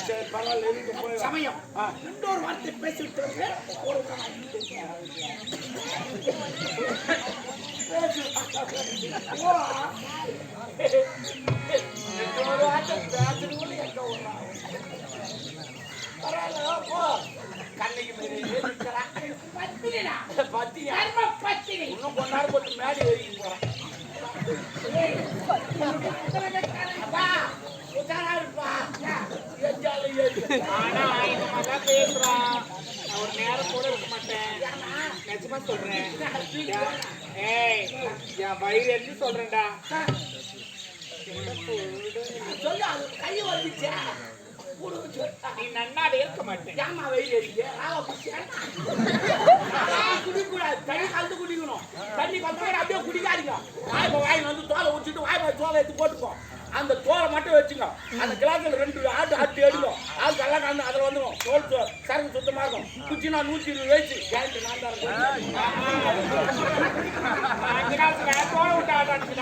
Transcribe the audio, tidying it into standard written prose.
சரி பரவாயில்ல சமயம் இன்னொரு வார்த்தை பேசிவிட்டு ஒரு கண்ணைக்கு பத்தினி இன்னும் கொண்டாடு போட்டு மேடி ஏறிக்கிட்டு போறேன். ஆனா இந்த மாதிரிலாம் பேசுறான். நான் ஒரு நேரம் கூட இருக்க மாட்டேன். நிஜமா சொல்றேன். ஏய் என் வயிறு எப்படி சொல்றேன்டா சொல்லு. அது கை வந்துச்சா நீ நன்னாவே இருக்க மாட்டேன். ஏமா வயிறு குடிக்கூடாது. தண்ணி கலந்து குடிக்கணும். தண்ணி கலந்து அப்படியே குடிக்காதீங்க. வாய்ப்பை வாங்கி வந்து தோலை ஊற்றிட்டு வாய்ப்பை தோலை எடுத்து போட்டுப்போம். அந்த தோலை மட்டும் வச்சுங்க. அந்த கிளாஸ்ல 2 ஆட்டு எடுக்கும். ஆள் எல்லாம் கலந்து அதில் வந்துடும். தோல் சரக்கு சுத்தமாக இருக்கும். குச்சினா 120 வயசு கேரண்டி நான் தரேன். தோலை விட்டு ஆட்டாச்சு